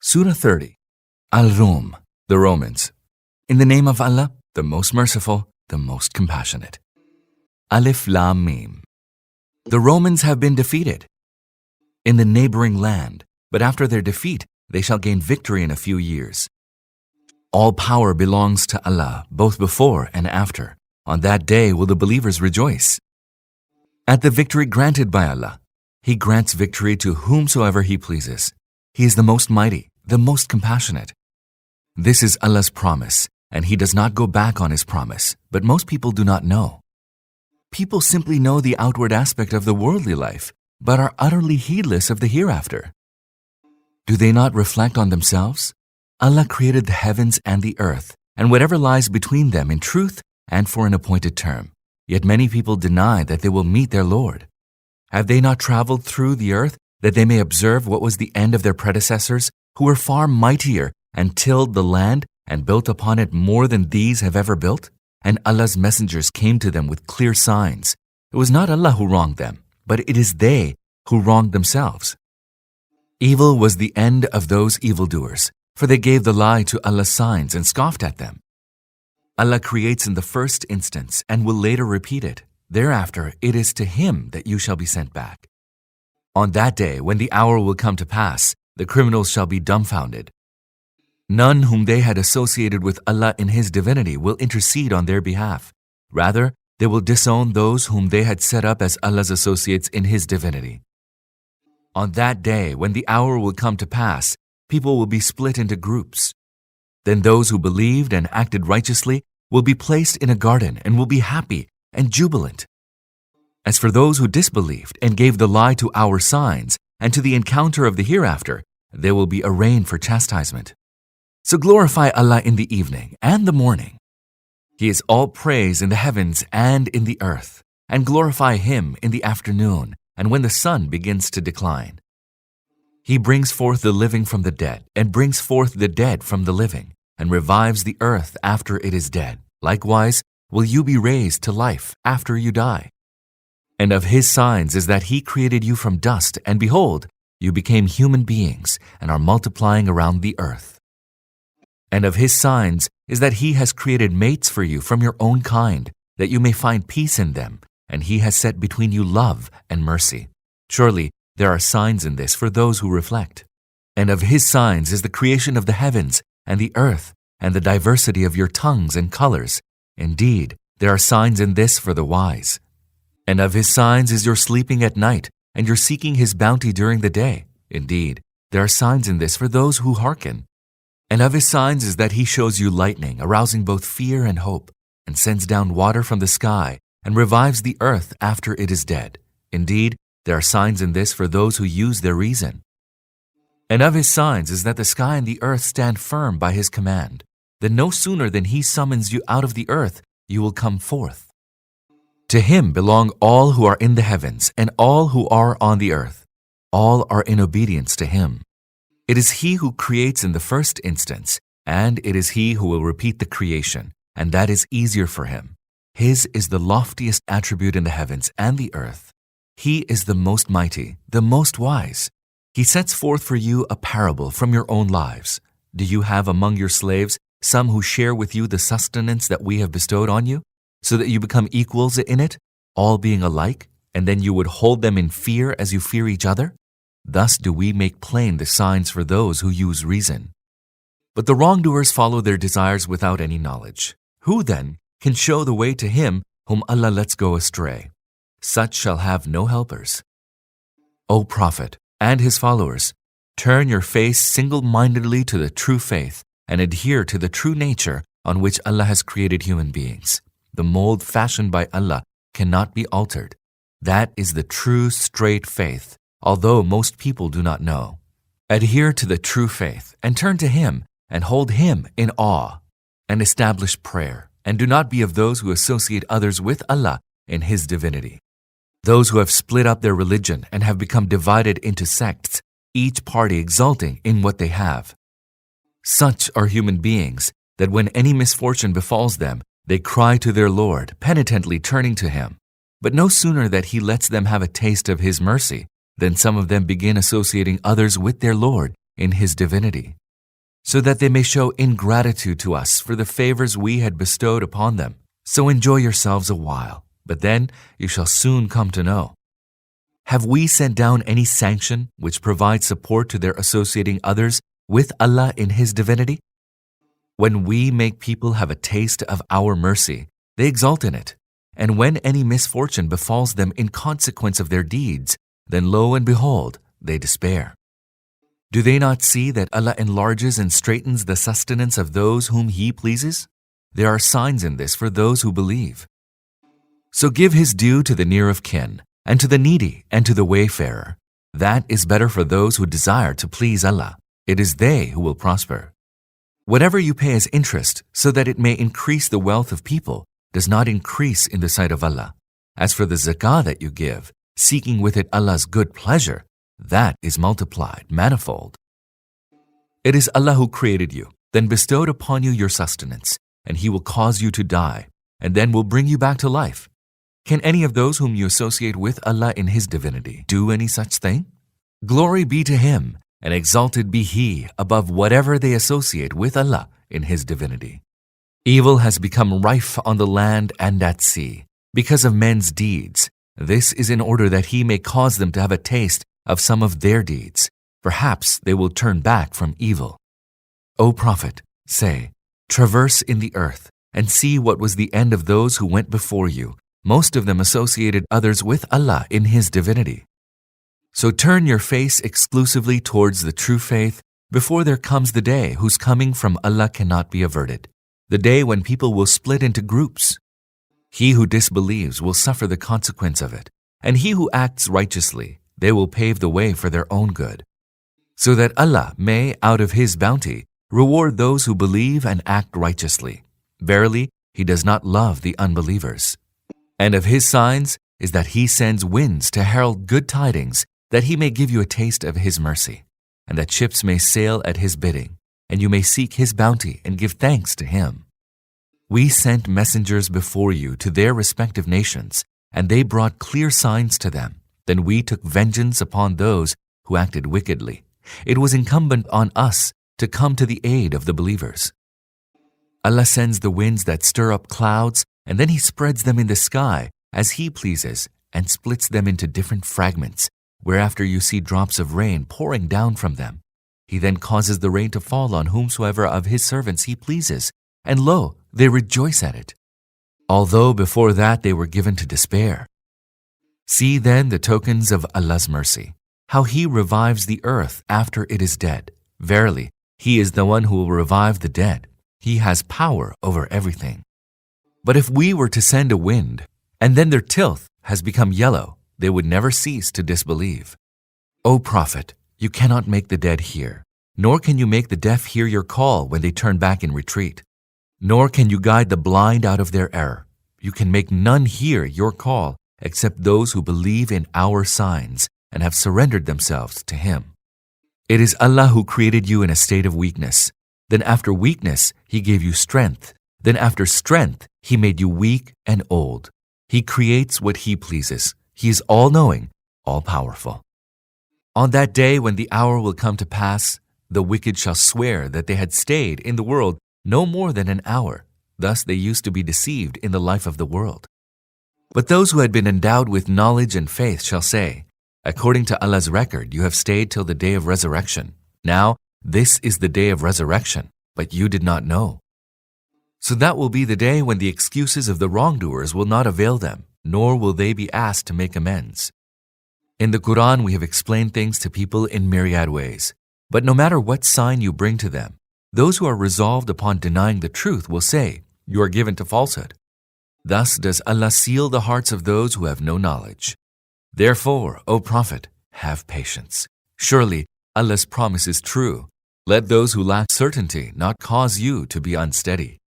Surah 30. Ar-Rum, the Romans. In the name of Allah, the most merciful, the most compassionate. Alif Lam Mim. The Romans have been defeated in the neighboring land, but after their defeat, they shall gain victory in a few years. All power belongs to Allah, both before and after. On that day will the believers rejoice. At the victory granted by Allah, He grants victory to whomsoever He pleases. He is the most mighty, the most compassionate. This is Allah's promise, and He does not go back on His promise, but most people do not know. People simply know the outward aspect of the worldly life, but are utterly heedless of the hereafter. Do they not reflect on themselves? Allah created the heavens and the earth, and whatever lies between them in truth and for an appointed term. Yet many people deny that they will meet their Lord. Have they not traveled through the earth that they may observe what was the end of their predecessors, who were far mightier and tilled the land and built upon it more than these have ever built? And Allah's messengers came to them with clear signs. It was not Allah who wronged them, but it is they who wronged themselves. Evil was the end of those evildoers, for they gave the lie to Allah's signs and scoffed at them. Allah creates in the first instance and will later repeat it. Thereafter, it is to Him that you shall be sent back. On that day, when the hour will come to pass, the criminals shall be dumbfounded. None whom they had associated with Allah in His divinity will intercede on their behalf. Rather, they will disown those whom they had set up as Allah's associates in His divinity. On that day, when the hour will come to pass, people will be split into groups. Then those who believed and acted righteously will be placed in a garden and will be happy and jubilant. As for those who disbelieved and gave the lie to our signs and to the encounter of the hereafter, they will be arraigned for chastisement. So glorify Allah in the evening and the morning. He is all praise in the heavens and in the earth, and glorify Him in the afternoon and when the sun begins to decline. He brings forth the living from the dead and brings forth the dead from the living and revives the earth after it is dead. Likewise, will you be raised to life after you die. And of His signs is that He created you from dust, and behold, you became human beings and are multiplying around the earth. And of His signs is that He has created mates for you from your own kind, that you may find peace in them, and He has set between you love and mercy. Surely there are signs in this for those who reflect. And of His signs is the creation of the heavens and the earth, and the diversity of your tongues and colors. Indeed, there are signs in this for the wise. And of His signs is your sleeping at night, and your seeking His bounty during the day. Indeed, there are signs in this for those who hearken. And of His signs is that He shows you lightning, arousing both fear and hope, and sends down water from the sky, and revives the earth after it is dead. Indeed, there are signs in this for those who use their reason. And of His signs is that the sky and the earth stand firm by His command. Then no sooner than He summons you out of the earth, you will come forth. To Him belong all who are in the heavens and all who are on the earth. All are in obedience to Him. It is He who creates in the first instance, and it is He who will repeat the creation, and that is easier for Him. His is the loftiest attribute in the heavens and the earth. He is the most mighty, the most wise. He sets forth for you a parable from your own lives. Do you have among your slaves some who share with you the sustenance that we have bestowed on you, so that you become equals in it, all being alike, and then you would hold them in fear as you fear each other? Thus do we make plain the signs for those who use reason. But the wrongdoers follow their desires without any knowledge. Who then can show the way to him whom Allah lets go astray? Such shall have no helpers. O Prophet and his followers, turn your face single-mindedly to the true faith and adhere to the true nature on which Allah has created human beings. The mold fashioned by Allah cannot be altered. That is the true straight faith, although most people do not know. Adhere to the true faith and turn to Him and hold Him in awe, and establish prayer, and do not be of those who associate others with Allah in His divinity. Those who have split up their religion and have become divided into sects, each party exulting in what they have. Such are human beings that when any misfortune befalls them, they cry to their Lord, penitently turning to Him. But no sooner that He lets them have a taste of His mercy, than some of them begin associating others with their Lord, in His divinity, so that they may show ingratitude to us for the favors we had bestowed upon them. So enjoy yourselves a while, but then you shall soon come to know. Have we sent down any sanction which provides support to their associating others with Allah in His divinity? When we make people have a taste of our mercy, they exult in it. And when any misfortune befalls them in consequence of their deeds, then lo and behold, they despair. Do they not see that Allah enlarges and straightens the sustenance of those whom He pleases? There are signs in this for those who believe. So give His due to the near of kin, and to the needy, and to the wayfarer. That is better for those who desire to please Allah. It is they who will prosper. Whatever you pay as interest, so that it may increase the wealth of people, does not increase in the sight of Allah. As for the zakah that you give, seeking with it Allah's good pleasure, that is multiplied, manifold. It is Allah who created you, then bestowed upon you your sustenance, and He will cause you to die, and then will bring you back to life. Can any of those whom you associate with Allah in His divinity do any such thing? Glory be to Him, and exalted be He above whatever they associate with Allah in His divinity. Evil has become rife on the land and at sea because of men's deeds. This is in order that He may cause them to have a taste of some of their deeds. Perhaps they will turn back from evil. O Prophet, say, traverse in the earth and see what was the end of those who went before you. Most of them associated others with Allah in His divinity. So turn your face exclusively towards the true faith before there comes the day whose coming from Allah cannot be averted, the day when people will split into groups. He who disbelieves will suffer the consequence of it, and he who acts righteously, they will pave the way for their own good, so that Allah may, out of His bounty, reward those who believe and act righteously. Verily, He does not love the unbelievers. And of His signs is that He sends winds to herald good tidings, that He may give you a taste of His mercy, and that ships may sail at His bidding, and you may seek His bounty and give thanks to Him. We sent messengers before you to their respective nations, and they brought clear signs to them. Then we took vengeance upon those who acted wickedly. It was incumbent on us to come to the aid of the believers. Allah sends the winds that stir up clouds, and then He spreads them in the sky as He pleases and splits them into different fragments, whereafter you see drops of rain pouring down from them. He then causes the rain to fall on whomsoever of His servants He pleases, and lo, they rejoice at it, although before that they were given to despair. See then the tokens of Allah's mercy, how He revives the earth after it is dead. Verily, He is the one who will revive the dead. He has power over everything. But if we were to send a wind, and then their tilth has become yellow, they would never cease to disbelieve. O Prophet, you cannot make the dead hear, nor can you make the deaf hear your call when they turn back in retreat, nor can you guide the blind out of their error. You can make none hear your call except those who believe in our signs and have surrendered themselves to Him. It is Allah who created you in a state of weakness. Then after weakness, He gave you strength. Then after strength, He made you weak and old. He creates what He pleases. He is all-knowing, all-powerful. On that day when the hour will come to pass, the wicked shall swear that they had stayed in the world no more than an hour. Thus they used to be deceived in the life of the world. But those who had been endowed with knowledge and faith shall say, according to Allah's record, you have stayed till the day of resurrection. Now, this is the day of resurrection, but you did not know. So that will be the day when the excuses of the wrongdoers will not avail them, nor will they be asked to make amends. In the Quran, we have explained things to people in myriad ways. But no matter what sign you bring to them, those who are resolved upon denying the truth will say, you are given to falsehood. Thus does Allah seal the hearts of those who have no knowledge. Therefore, O Prophet, have patience. Surely Allah's promise is true. Let those who lack certainty not cause you to be unsteady.